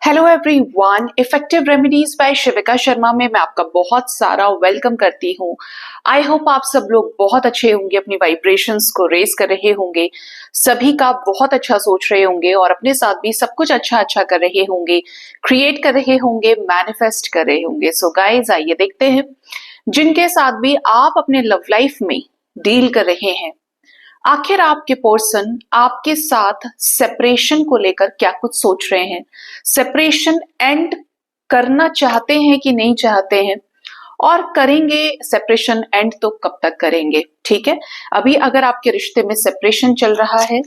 Hello everyone, effective remedies by Shivika Sharma में मैं आपका बहुत सारा वेलकम करती हूँ। आई होप आप सब लोग बहुत अच्छे होंगे, अपनी वाइब्रेशंस को रेज कर रहे होंगे, सभी का बहुत अच्छा सोच रहे होंगे और अपने साथ भी सब कुछ अच्छा अच्छा कर रहे होंगे, क्रिएट कर रहे होंगे, मैनिफेस्ट कर रहे होंगे। सो गाइज, आइए देखते हैं जिनके साथ भी आप अपने लव लाइफ में डील कर रहे हैं, आखिर आपके पर्सन आपके साथ सेपरेशन को लेकर क्या कुछ सोच रहे हैं, सेपरेशन एंड करना चाहते हैं कि नहीं चाहते हैं, और करेंगे सेपरेशन एंड तो कब तक करेंगे। ठीक है, अभी अगर आपके रिश्ते में सेपरेशन चल रहा है,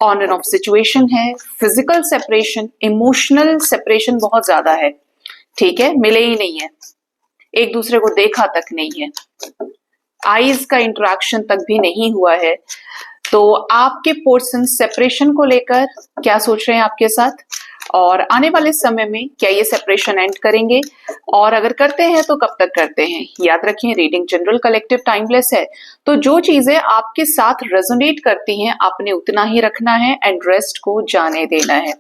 ऑन एंड ऑफ सिचुएशन है, फिजिकल सेपरेशन, इमोशनल सेपरेशन बहुत ज्यादा है, ठीक है, मिले ही नहीं है, एक दूसरे को देखा तक नहीं है, आईज का इंटरेक्शन तक भी नहीं हुआ है, तो आपके पर्सन सेपरेशन को लेकर क्या सोच रहे हैं आपके साथ, और आने वाले समय में क्या ये सेपरेशन एंड करेंगे, और अगर करते हैं तो कब तक करते हैं। याद रखिए, रीडिंग जनरल, कलेक्टिव, टाइमलेस है, तो जो चीजें आपके साथ रेजोनेट करती हैं आपने उतना ही रखना है एंड रेस्ट को जाने देना है।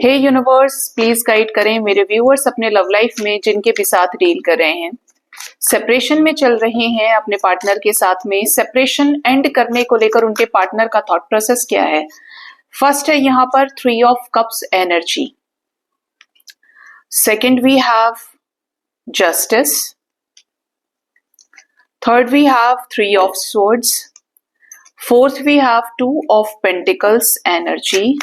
हे यूनिवर्स, प्लीज गाइड करें मेरे व्यूअर्स अपने लव लाइफ में जिनके भी साथ डील कर रहे हैं, सेपरेशन में चल रहे हैं अपने पार्टनर के साथ में, सेपरेशन एंड करने को लेकर उनके पार्टनर का थॉट प्रोसेस क्या है। फर्स्ट है यहाँ पर 3 of cups energy, second we have justice, third we have 3 of swords, fourth we have 2 of pentacles energy,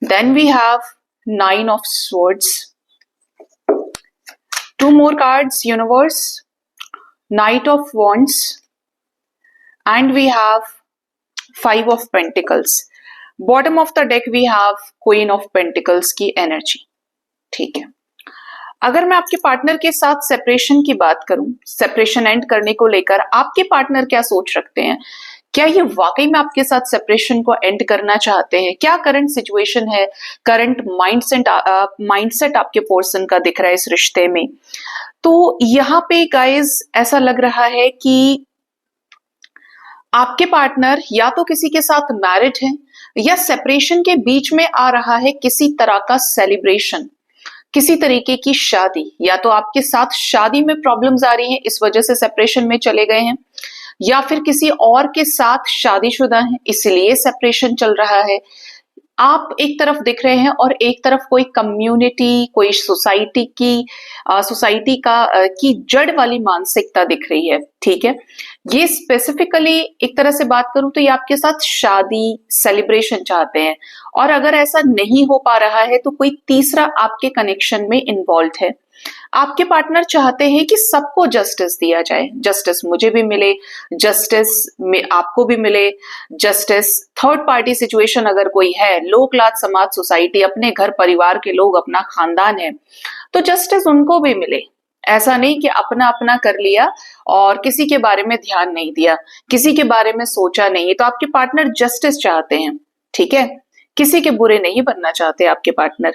then we have 9 of swords, 2 more cards, universe, Knight of Wands, and we have 5 of Pentacles. Bottom of the deck we have Queen of Pentacles की energy. ठीक है, अगर मैं आपके partner के साथ separation की बात करूं, सेपरेशन एंड करने को लेकर आपके पार्टनर क्या सोच रखते हैं, क्या ये वाकई में आपके साथ सेपरेशन को एंड करना चाहते हैं, क्या करंट सिचुएशन है, करंट माइंडसेट आपके पर्सन का दिख रहा है इस रिश्ते में। तो यहाँ पे गाइज ऐसा लग रहा है कि आपके पार्टनर या तो किसी के साथ मैरिड है या सेपरेशन के बीच में आ रहा है किसी तरह का सेलिब्रेशन, किसी तरीके की शादी, या तो आपके साथ शादी में प्रॉब्लम्स आ रही हैं इस वजह से सेपरेशन में चले गए हैं, या फिर किसी और के साथ शादीशुदा हैं इसलिए सेपरेशन चल रहा है। आप एक तरफ दिख रहे हैं और एक तरफ कोई कम्युनिटी, कोई सोसाइटी की जड़ वाली मानसिकता दिख रही है। ठीक है, ये स्पेसिफिकली एक तरह से बात करूं तो ये आपके साथ शादी, सेलिब्रेशन चाहते हैं, और अगर ऐसा नहीं हो पा रहा है तो कोई तीसरा आपके कनेक्शन में इन्वॉल्व है। आपके पार्टनर चाहते हैं कि सबको जस्टिस दिया जाए, जस्टिस मुझे भी मिले, जस्टिस में आपको भी मिले, जस्टिस थर्ड पार्टी सिचुएशन अगर कोई है, लोक लाज समाज सोसाइटी, अपने घर परिवार के लोग, अपना खानदान है, तो जस्टिस उनको भी मिले। ऐसा नहीं कि अपना अपना कर लिया और किसी के बारे में ध्यान नहीं दिया, किसी के बारे में सोचा नहीं। तो आपके पार्टनर जस्टिस चाहते हैं, ठीक है, किसी के बुरे नहीं बनना चाहते आपके partner.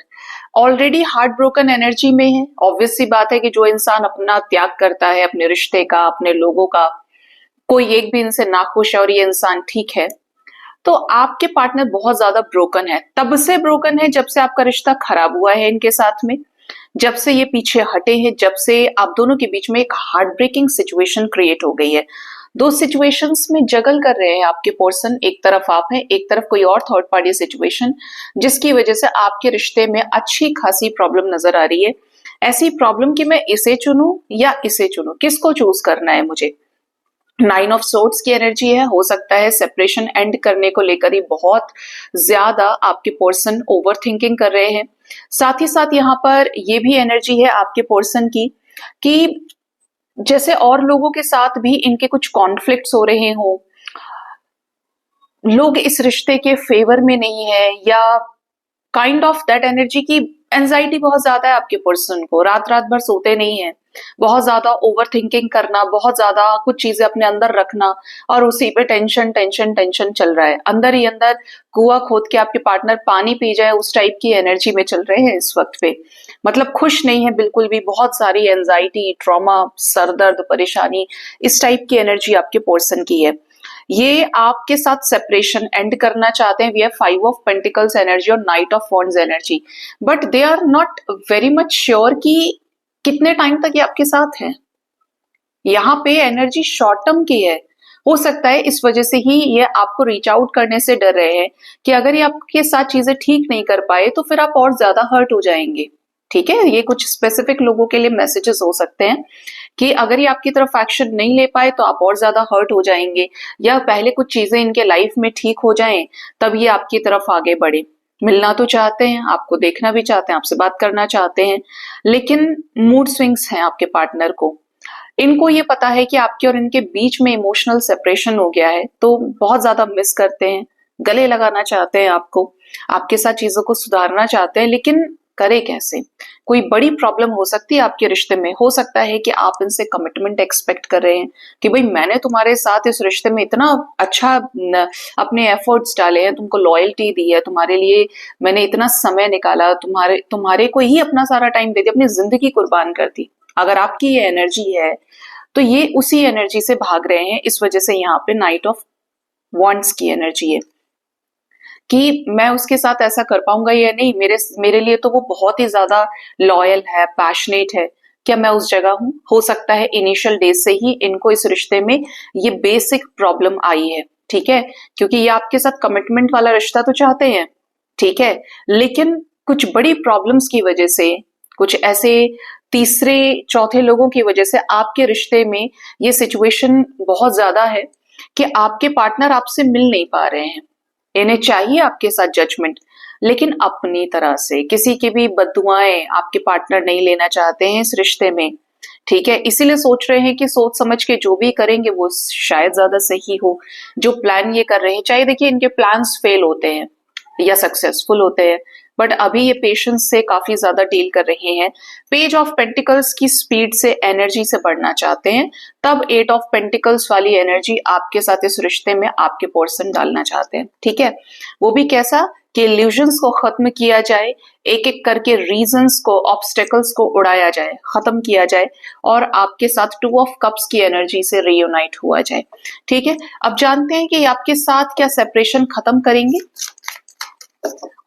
Already heart broken energy में है, ऑब्वियस सी बात है कि जो इंसान अपना त्याग करता है अपने रिश्ते का, अपने लोगों का, कोई एक भी इनसे नाखुश है और ये इंसान ठीक है, तो आपके पार्टनर बहुत ज्यादा ब्रोकन है। तब से ब्रोकन है जब से आपका रिश्ता खराब हुआ है इनके साथ में, जब से ये पीछे हटे हैं, जब से आप दोनों के बीच में एक हार्ट ब्रेकिंग सिचुएशन क्रिएट हो गई है। दो सिचुएशंस में जगल कर रहे हैं आपके पर्सन, एक तरफ आप हैं, एक तरफ कोई और थर्ड पार्टी सिचुएशन, जिसकी वजह से आपके रिश्ते में अच्छी खासी प्रॉब्लम नजर आ रही है। ऐसी प्रॉब्लम कि मैं इसे चुनूं या इसे चुनूं, किसको चूज करना है मुझे। 9 ऑफ सोर्ड्स की एनर्जी है, हो सकता है सेपरेशन एंड करने को लेकर ही बहुत ज्यादा आपके पर्सन ओवर थिंकिंग कर रहे हैं। साथ ही साथ यहाँ पर ये भी एनर्जी है आपके पर्सन की कि जैसे और लोगों के साथ भी इनके कुछ कॉन्फ्लिक्ट्स हो रहे हो, लोग इस रिश्ते के फेवर में नहीं है, या काइंड ऑफ दैट एनर्जी की एंजाइटी बहुत ज्यादा है आपके पर्सन को, रात रात भर सोते नहीं है, बहुत ज्यादा ओवर थिंकिंग करना, बहुत ज्यादा कुछ चीजें अपने अंदर रखना, और उसी पे टेंशन टेंशन टेंशन चल रहा है, अंदर ही अंदर कुआं खोद के आपके पार्टनर पानी पी जाए उस टाइप की एनर्जी में चल रहे हैं इस वक्त पे। मतलब खुश नहीं है बिल्कुल भी, बहुत सारी एंजाइटी, ट्रॉमा, सरदर्द, परेशानी, इस टाइप की एनर्जी आपके पर्सन की है। ये आपके साथ सेपरेशन एंड करना चाहते हैं। We have 5 of pentacles energy और knight of wands energy, but they are not very much sure कि कितने टाइम तक ये आपके साथ है। यहाँ पे एनर्जी शॉर्ट टर्म की है। हो सकता है इस वजह से ही ये आपको रीच आउट करने से डर रहे हैं कि अगर ये आपके साथ चीजें ठीक नहीं कर पाए तो फिर आप और ज्यादा हर्ट हो जाएंगे। ठीक है, ये कुछ स्पेसिफिक लोगों के लिए मैसेजेस हो सकते हैं कि अगर ये आपकी तरफ एक्शन नहीं ले पाए तो आप और ज्यादा हर्ट हो जाएंगे, या पहले कुछ चीजें इनके लाइफ में ठीक हो जाएं तब ये आपकी तरफ आगे बढ़े। मिलना तो चाहते हैं, आपको देखना भी चाहते हैं, आपसे बात करना चाहते हैं, लेकिन मूड स्विंग्स हैं आपके पार्टनर को। इनको ये पता है कि आपके और इनके बीच में इमोशनल सेपरेशन हो गया है, तो बहुत ज्यादा मिस करते हैं, गले लगाना चाहते हैं आपको, आपके साथ चीजों को सुधारना चाहते हैं, लेकिन करे कैसे? कोई बड़ी प्रॉब्लम हो सकती है आपके रिश्ते में। हो सकता है कि आप इनसे कमिटमेंट एक्सपेक्ट कर रहे हैं कि भाई मैंने तुम्हारे साथ इस रिश्ते में इतना अच्छा अपने एफर्ट्स डाले हैं, तुमको लॉयल्टी दी है, तुम्हारे लिए मैंने इतना समय निकाला, तुम्हारे को ही अपना सारा टाइम दे दिया, अपनी जिंदगी कुर्बान कर दी। अगर आपकी ये एनर्जी है तो ये उसी एनर्जी से भाग रहे हैं। इस वजह से यहाँ पे नाइट ऑफ वॉन्ड्स की एनर्जी है कि मैं उसके साथ ऐसा कर पाऊंगा या नहीं। मेरे लिए तो वो बहुत ही ज्यादा लॉयल है, पैशनेट है, क्या मैं उस जगह हूं? हो सकता है इनिशियल डेज से ही इनको इस रिश्ते में ये बेसिक प्रॉब्लम आई है। ठीक है, क्योंकि ये आपके साथ कमिटमेंट वाला रिश्ता तो चाहते हैं, ठीक है, लेकिन कुछ बड़ी प्रॉब्लम्स की वजह से, कुछ ऐसे तीसरे चौथे लोगों की वजह से आपके रिश्ते में ये सिचुएशन बहुत ज्यादा है कि आपके पार्टनर आपसे मिल नहीं पा रहे हैं। इन्हें चाहिए आपके साथ जजमेंट, लेकिन अपनी तरह से किसी की भी बद्दुआएं आपके पार्टनर नहीं लेना चाहते हैं इस रिश्ते में। ठीक है, इसीलिए सोच रहे हैं कि सोच समझ के जो भी करेंगे वो शायद ज्यादा सही हो। जो प्लान ये कर रहे हैं, चाहे देखिए इनके प्लान्स फेल होते हैं या सक्सेसफुल होते हैं, बट अभी ये पेशेंस से काफी ज्यादा डील कर रहे हैं। पेज ऑफ पेंटिकल्स की स्पीड से, एनर्जी से बढ़ना चाहते हैं, तब 8 ऑफ पेंटिकल्स वाली एनर्जी आपके साथ इस रिश्ते में आपके पोर्शन डालना चाहते हैं। ठीक है, वो भी कैसा कि इल्यूजन्स को खत्म किया जाए, एक एक करके रीजंस को, ऑब्स्टेकल्स को उड़ाया जाए, खत्म किया जाए, और आपके साथ 2 ऑफ कप्स की एनर्जी से रियूनाइट हुआ जाए। ठीक है, अब जानते हैं कि आपके साथ क्या सेपरेशन खत्म करेंगे,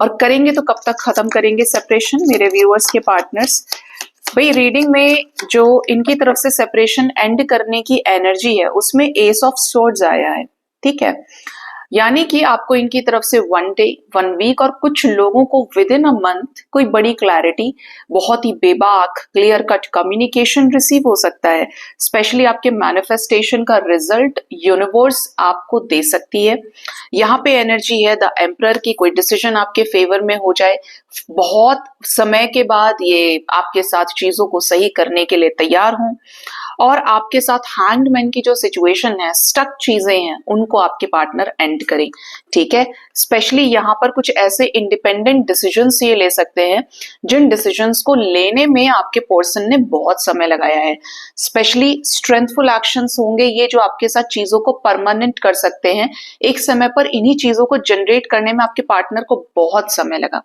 और करेंगे तो कब तक खत्म करेंगे सेपरेशन मेरे व्यूअर्स के पार्टनर्स। भाई रीडिंग में जो इनकी तरफ से सेपरेशन एंड करने की एनर्जी है उसमें एस ऑफ स्वॉर्ड्स आया है। ठीक है, यानी कि आपको इनकी तरफ से 1 डे, 1 वीक और कुछ लोगों को विद इन अ मंथ कोई बड़ी क्लैरिटी, बहुत ही बेबाक क्लियर कट कम्युनिकेशन रिसीव हो सकता है। स्पेशली आपके मैनिफेस्टेशन का रिजल्ट यूनिवर्स आपको दे सकती है। यहाँ पे एनर्जी है द एम्परर की, कोई डिसीजन आपके फेवर में हो जाए, बहुत समय के बाद ये आपके साथ चीजों को सही करने के लिए तैयार हों, और आपके साथ हैंगमैन की जो सिचुएशन है, स्टक चीजें हैं, उनको आपके पार्टनर एंड करें। ठीक है, स्पेशली यहाँ पर कुछ ऐसे इंडिपेंडेंट डिसीजंस ये ले सकते हैं जिन डिसीजंस को लेने में आपके पर्सन ने बहुत समय लगाया है। स्पेशली स्ट्रेंथफुल एक्शंस होंगे ये, जो आपके साथ चीजों को परमानेंट कर सकते हैं। एक समय पर इन्हीं चीजों को जनरेट करने में आपके पार्टनर को बहुत समय लगा,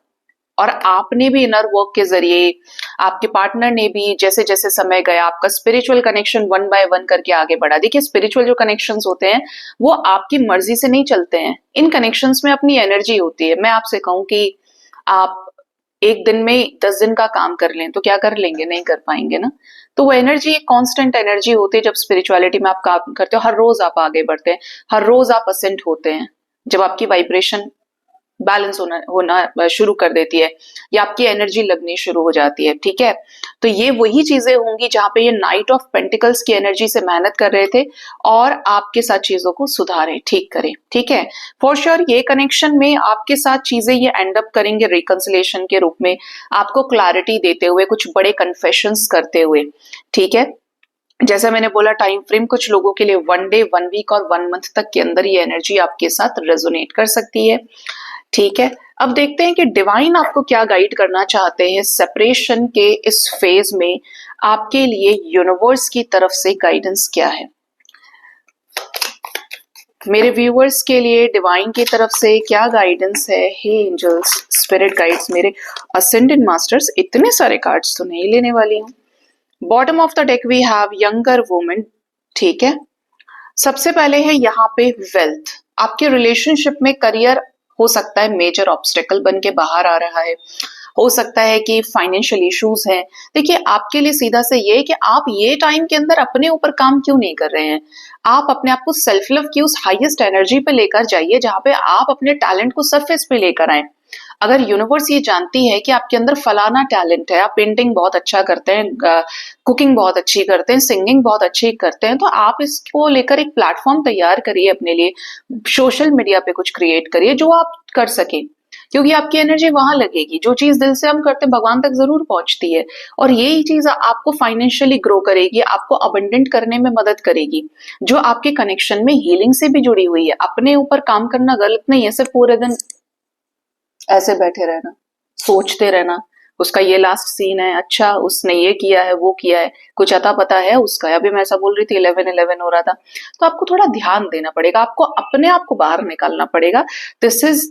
और आपने भी इनर वर्क के जरिए, आपके पार्टनर ने भी, जैसे जैसे समय गया, आपका स्पिरिचुअल कनेक्शन 1 बाय 1 करके आगे बढ़ा। देखिए स्पिरिचुअल जो कनेक्शंस होते हैं वो आपकी मर्जी से नहीं चलते हैं, इन कनेक्शंस में अपनी एनर्जी होती है। मैं आपसे कहूं कि आप एक दिन में 10 दिन का काम कर लें तो क्या कर लेंगे? नहीं कर पाएंगे ना। तो वो एनर्जी एक कांस्टेंट एनर्जी होती है। जब स्पिरिचुअलिटी में आप काम करते हो, हर रोज आप आगे बढ़ते हैं, हर रोज आप असेंट होते हैं। जब आपकी वाइब्रेशन बैलेंस होना शुरू कर देती है, या आपकी एनर्जी लगनी शुरू हो जाती है। ठीक है, तो ये वही चीजें होंगी जहां पे ये नाइट ऑफ पेंटिकल्स की एनर्जी से मेहनत कर रहे थे और आपके साथ चीजों को सुधारें, ठीक करें। ठीक है, फॉर श्योर ये कनेक्शन में आपके साथ चीजें ये एंड अप करेंगे रिकंसिलिएशन के रूप में, आपको क्लैरिटी देते हुए, कुछ बड़े कन्फेशंस करते हुए। ठीक है, जैसा मैंने बोला टाइम फ्रेम कुछ लोगों के लिए 1 डे, 1 वीक और 1 मंथ तक के अंदर ये एनर्जी आपके साथ रेजोनेट कर सकती है। ठीक है, अब देखते हैं कि डिवाइन आपको क्या गाइड करना चाहते हैं सेपरेशन के इस फेज में। आपके लिए यूनिवर्स की तरफ से गाइडेंस क्या है मेरे व्यूअर्स के लिए? डिवाइन की तरफ से क्या गाइडेंस है? हे एंजल्स, स्पिरिट गाइड्स, मेरे असेंडेंट मास्टर्स, इतने सारे कार्ड्स तो नहीं लेने वाली हूँ। Bottom of the deck we have younger woman. ठीक है, सबसे पहले है यहाँ पे वेल्थ। आपके रिलेशनशिप में करियर हो सकता है मेजर ऑब्स्टेकल बन के बाहर आ रहा है, हो सकता है कि फाइनेंशियल इश्यूज हैं। देखिए आपके लिए सीधा से ये है कि आप ये टाइम के अंदर अपने ऊपर काम क्यों नहीं कर रहे हैं। आप अपने आप को सेल्फ लव की उस हाईएस्ट एनर्जी पे लेकर जाइए जहां पे आप अपने टैलेंट को सरफेस पे लेकर आए। अगर यूनिवर्स ये जानती है कि आपके अंदर फलाना टैलेंट है, आप पेंटिंग बहुत अच्छा करते हैं, कुकिंग बहुत अच्छी करते हैं, सिंगिंग बहुत अच्छी करते हैं, तो आप इसको लेकर एक प्लेटफॉर्म तैयार करिए अपने लिए, सोशल मीडिया पे कुछ क्रिएट करिए जो आप कर सके, क्योंकि आपकी एनर्जी वहां लगेगी। जो चीज दिल से हम करते हैं भगवान तक जरूर पहुंचती है, और यही चीज आपको फाइनेंशियली ग्रो करेगी, आपको अबंडेंट करने में मदद करेगी, जो आपके कनेक्शन में हीलिंग से भी जुड़ी हुई है। अपने ऊपर काम करना गलत नहीं है, सिर्फ पूरे दिन ऐसे बैठे रहना, सोचते रहना उसका ये लास्ट सीन है, अच्छा उसने ये किया है वो किया है, कुछ अता पता है उसका। अभी मैं ऐसा बोल रही थी 11-11 हो रहा था, तो आपको थोड़ा ध्यान देना पड़ेगा, आपको अपने आप को बाहर निकालना पड़ेगा। This is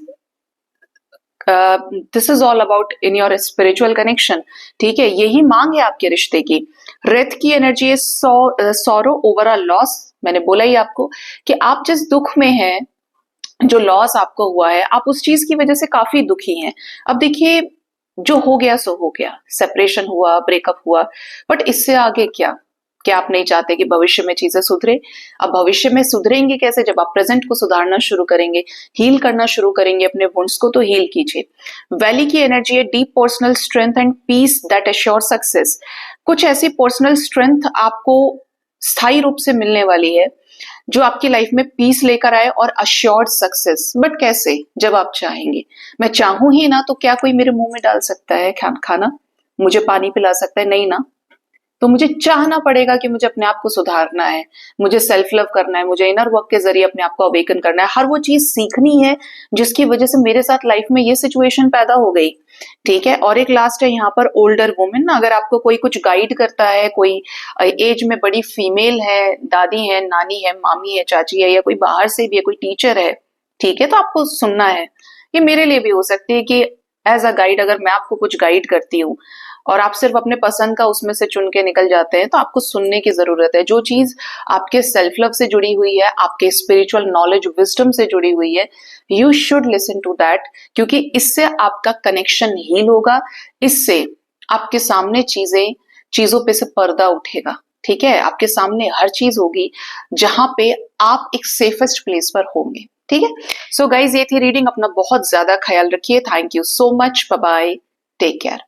this is all about in your spiritual connection. ठीक है, यही मांग है आपके रिश्ते की। रेत की एनर्जी है सॉरो ओवर अ लॉस। मैंने बोला ही आपको कि आप जिस दुख में हैं, जो लॉस आपको हुआ है, आप उस चीज की वजह से काफी दुखी हैं। अब देखिए जो हो गया सो हो गया, सेपरेशन हुआ, ब्रेकअप हुआ, बट इससे आगे क्या आप नहीं चाहते कि भविष्य में चीजें सुधरे? अब भविष्य में सुधरेंगे कैसे? जब आप प्रेजेंट को सुधारना शुरू करेंगे, हील करना शुरू करेंगे अपने वुंड्स को, तो हील कीजिए। वैली की एनर्जी है deep personal strength and peace that assure success. कुछ ऐसी पर्सनल स्ट्रेंथ आपको स्थायी रूप से मिलने वाली है जो आपकी लाइफ में पीस लेकर आए और अश्योर्ड सक्सेस। बट कैसे? जब आप चाहेंगे। मैं चाहूं ही ना तो क्या कोई मेरे मुंह में डाल सकता है खाना, मुझे पानी पिला सकता है? नहीं ना। तो मुझे चाहना पड़ेगा कि मुझे अपने आप को सुधारना है, मुझे सेल्फ लव करना है, मुझे इनर वर्क के जरिए अपने आप को अवेकन करना है, हर वो चीज सीखनी है जिसकी वजह से मेरे साथ लाइफ में ये सिचुएशन पैदा हो गई। ठीक है, और एक लास्ट है यहाँ पर ओल्डर वुमेन ना, अगर आपको कोई कुछ गाइड करता है, कोई एज में बड़ी फीमेल है, दादी है, नानी है, मामी है, चाची है, या कोई बाहर से भी है, कोई टीचर है, ठीक है, तो आपको सुनना है। ये मेरे लिए भी हो सकती है कि एज अ गाइड अगर मैं आपको कुछ गाइड करती हूँ और आप सिर्फ अपने पसंद का उसमें से चुन के निकल जाते हैं, तो आपको सुनने की जरूरत है। जो चीज आपके सेल्फ लव से जुड़ी हुई है, आपके स्पिरिचुअल नॉलेज विजडम से जुड़ी हुई है, you should listen to that, क्योंकि इससे आपका कनेक्शन हील होगा, इससे आपके सामने चीजों पे से पर्दा उठेगा। ठीक है, आपके सामने हर चीज होगी जहां पे आप एक सेफेस्ट प्लेस पर होंगे। ठीक है, सो गाइज ये थी रीडिंग। अपना बहुत ज्यादा ख्याल रखिए। Thank you so much, bye bye, take care.